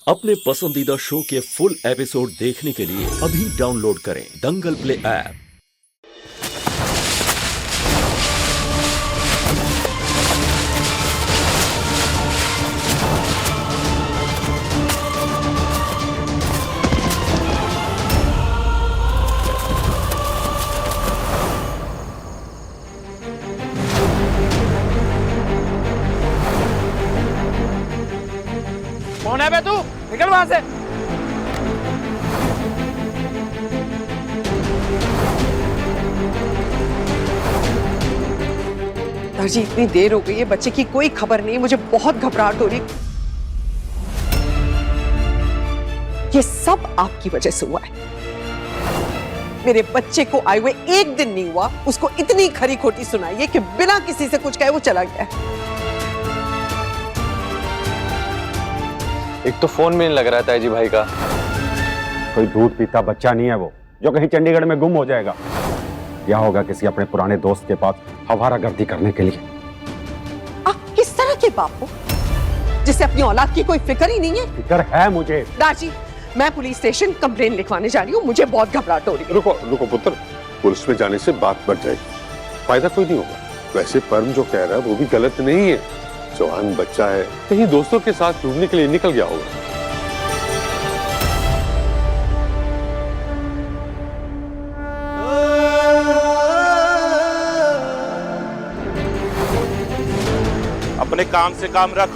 अपने पसंदीदा शो के फुल एपिसोड देखने के लिए अभी डाउनलोड करें दंगल प्ले ऐप। कौन है बे तू? निकल वहां से। दादी इतनी देर हो गई है, बच्चे की कोई खबर नहीं, मुझे बहुत घबराहट हो रही। ये सब आपकी वजह से हुआ है। मेरे बच्चे को आए हुए एक दिन नहीं हुआ, उसको इतनी खरी खोटी सुनाई है कि बिना किसी से कुछ कहे वो चला गया। एक तो फोन में नहीं लग रहा है ताई जी भाई का। कोई दूध पीता बच्चा नहीं है वो, जो कहीं चंडीगढ़ में गुम हो जाएगा या होगा किसी अपने पुराने दोस्त के पास आवारागर्दी करने के लिए। आप किस तरह के बाप हो जिसे अपनी औलाद की कोई फिक्र ही नहीं है? फिक्र है मुझे। दादी, मैं पुलिस स्टेशन कंप्लेन लिखवाने जा रही हूँ, मुझे बहुत घबराहट हो रही है। रुको रुको पुत्र, पुलिस में जाने से बात बढ़ जाएगी, फायदा कोई नहीं होगा। वैसे परम जो कह रहा है वो भी गलत नहीं है। जवान बच्चा है, कहीं दोस्तों के साथ घूमने के लिए निकल गया होगा। अपने काम से काम रख,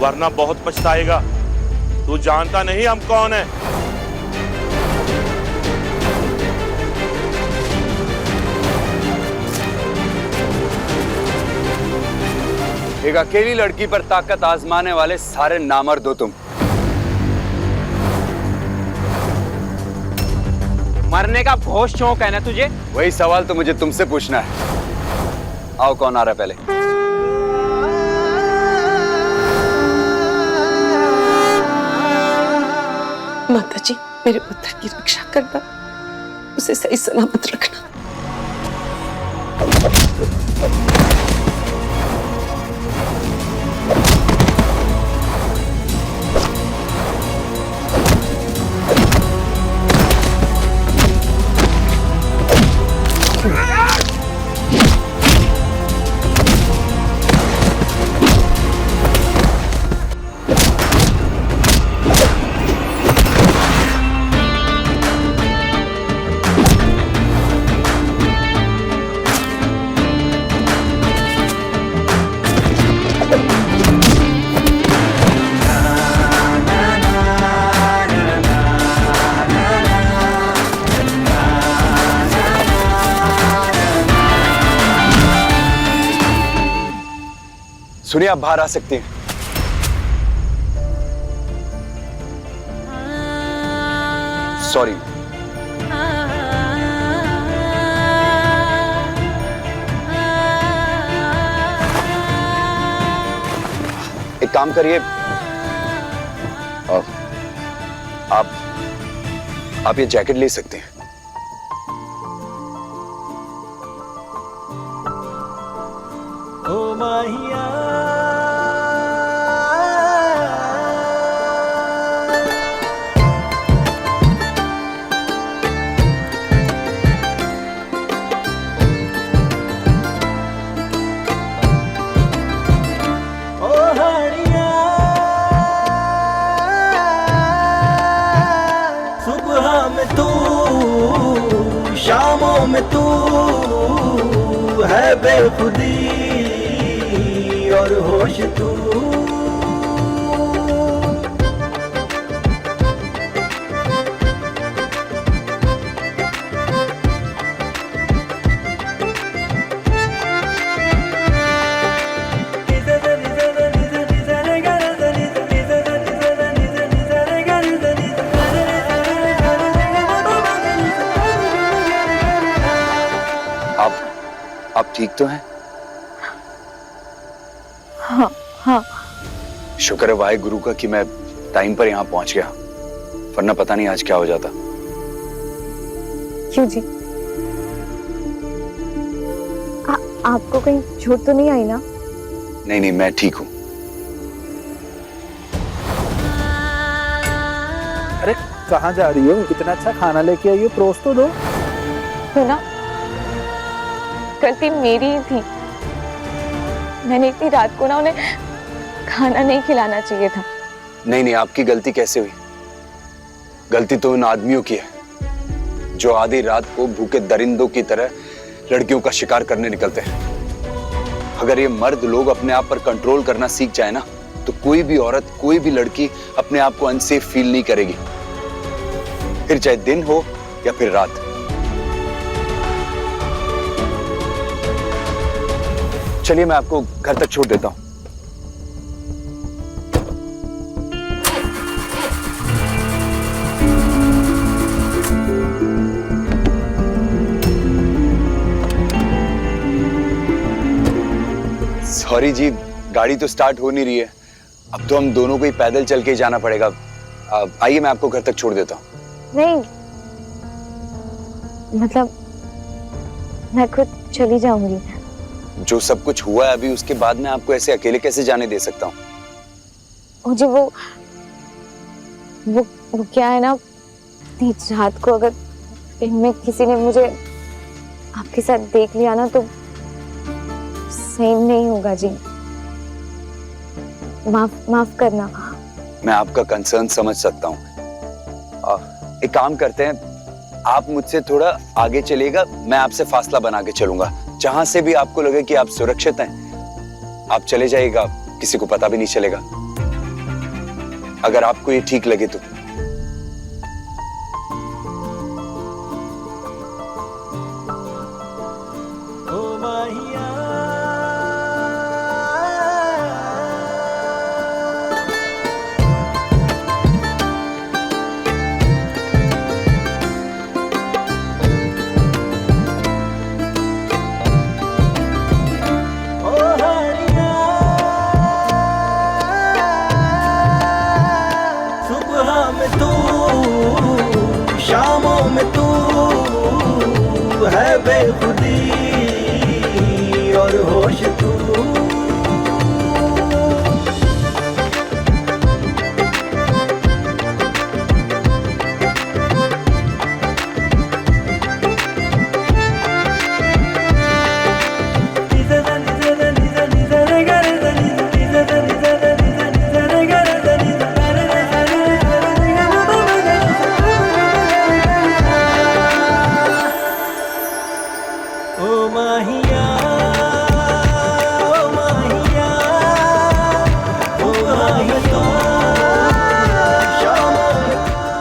वरना बहुत पछताएगा। तू जानता नहीं हम कौन है। एक अकेली लड़की पर ताकत आजमाने वाले सारे नामर्द हो तुम। मरने का बहुत शौक है ना तुझे? वही सवाल तो मुझे तुमसे पूछना है। आओ, कौन आ रहा है पहले? माता जी, मेरे पुत्र की रक्षा करना, उसे सही सलामत रखना। सुनिए, आप बाहर आ सकती हैं। सॉरी। एक काम करिए, आप ये जैकेट ले सकते हैं। ओ माहिया ओ हाड़िया, सुबह में तू, शामों में तू है बेखुदी और होश तू। आप ठीक तो हैं? हाँ हाँ। शुक्र है वाहे गुरु का कि मैं टाइम पर यहाँ पहुंच गया, वरना पता नहीं आज क्या हो जाता। क्यों जी? आपको कहीं चोट तो नहीं आई ना? नहीं नहीं, मैं ठीक हूँ। अरे कहाँ जा रही हो? इतना अच्छा खाना लेके आई हो, परोस तो दो। तो ना गलती मेरी ही थी, मैंने इतनी रात को ना उन्हें खाना नहीं खिलाना चाहिए था। नहीं, आपकी गलती कैसे हुई? गलती तो उन आदमियों की है जो आधी रात को भूखे दरिंदों की तरह लड़कियों का शिकार करने निकलते हैं। अगर ये मर्द लोग अपने आप पर कंट्रोल करना सीख जाए ना, तो कोई भी औरत, कोई भी लड़की अपने आप को अनसेफ फील नहीं करेगी, फिर चाहे दिन हो या फिर रात। चलिए मैं आपको घर तक छोड़ देता हूं। सॉरी जी, गाड़ी तो स्टार्ट हो नहीं रही है। अब तो हम दोनों को ही पैदल चल के ही जाना पड़ेगा। आइए मैं आपको घर तक छोड़ देता हूँ। नहीं, मतलब मैं खुद चली जाऊंगी। जो सब कुछ हुआ है अभी, उसके बाद मैं आपको ऐसे अकेले कैसे जाने दे सकता हूँ? मुझे वो क्या है ना, इतनी रात को अगर इनमें किसी ने मुझे आपके साथ देख लिया ना तो सही नहीं होगा जी। माफ करना। मैं आपका कंसर्न समझ सकता हूँ। एक काम करते हैं, आप मुझसे थोड़ा आगे चलिएगा, मैं आपसे फासला बना के चलूंगा। जहां से भी आपको लगे कि आप सुरक्षित हैं, आप चले जाइएगा, किसी को पता भी नहीं चलेगा। अगर आपको ये ठीक लगे तो। ओ माहिया शामों में तू है बेखुदी और होश तू।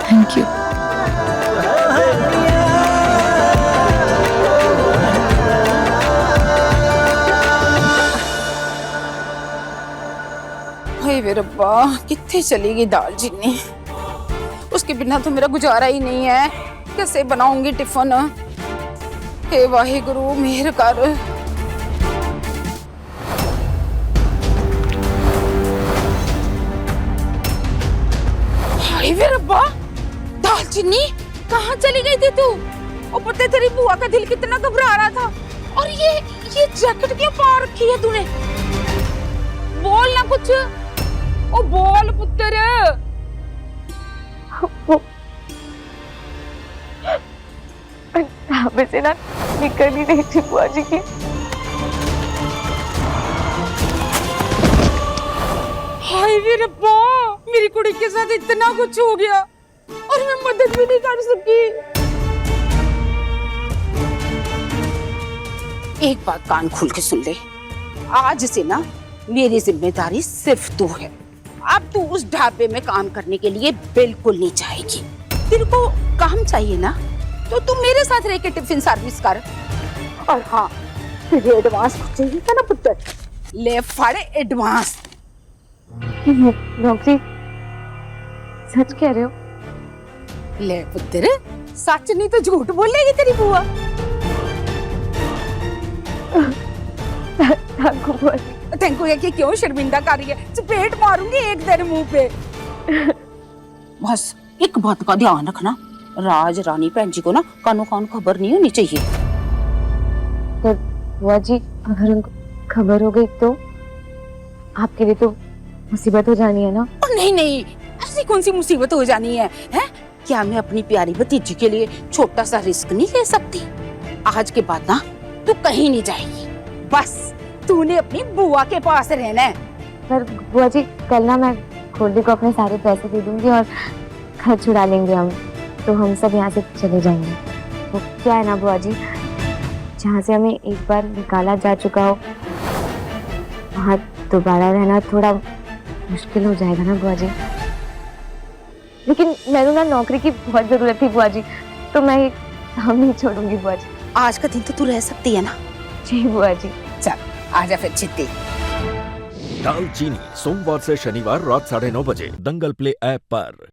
Thank you. हाय वे रब्बा, कितने चली गई दाल चीनी। उसके बिना तो मेरा गुजारा ही नहीं है। कैसे बनाऊंगी टिफिन? हे वाहिगुरु मेहर कर। हाय वे रब्बा, दाल चीनी कहाँ चली गई थी तू? और पता है तेरी बुआ का दिल कितना घबरा रहा था। और ये जैकेट क्यों पा रखी है तूने? बोल ना कुछ। ओ बोल पुत्र। ढाबे से ना निकल ही रही थी बुआ जी की। हाय वे रब्बा, मेरी कुड़ी के साथ इतना कुछ हो गया और मैं मदद भी नहीं कर सकी। एक बात कान खोल के सुन ले, आज से ना मेरी जिम्मेदारी सिर्फ तू है। अब तू उस ढाबे में काम करने के लिए बिल्कुल नहीं जाएगी। तेरे को काम चाहिए ना, तो तू मेरे साथ रह के टिफिन सर्विस कर। और हाँ, तुझे एडवांस कुछ चाहिए था ना पुत्र, ले फाड़े एडवांस। नौकरी सच कह रहे हो? ले पुत्र, सच नहीं तो झूठ बोलेगी तेरी बुआ। थैंक यू कि क्यों शर्मिंदा कर रही है? चपेट मारूंगी एक तेरे मुंह पे। बस एक बात का ध्यान रखना, राज रानी भैन जी को ना कानो कान खबर नहीं होनी चाहिए। तो बुआ जी, अगर उनको खबर हो गई तो आपके लिए तो मुसीबत हो जानी है ना? नहीं नहीं, ऐसी कौन सी मुसीबत हो जानी है? क्या मैं अपनी प्यारी भतीजी के लिए छोटा सा रिस्क नहीं ले सकती? आज के बाद ना तू कहीं नहीं जाएगी, बस तूने अपनी बुआ के पास रहना है। पर बुआ जी कल ना मैं गोल्डी को अपने सारे पैसे दे दूंगी और घर छुड़ा लेंगे हम, तो हम सब यहाँ से चले जाएंगे। वो क्या है ना बुआ जी, जहाँ से हमें एक बार निकाला जा चुका हो वहाँ दोबारा रहना थोड़ा मुश्किल हो जाएगा ना बुआ जी। लेकिन मैंने ना नौकरी की बहुत जरूरत थी बुआ जी, तो मैं ये काम नहीं छोड़ूंगी बुआ जी। आज का दिन तो तू रह सकती है ना? जी बुआ जी। चल आजा फिर चित्ती। दालचीनी सोमवार से शनिवार रात 9:30 बजे दंगल प्ले ऐप पर।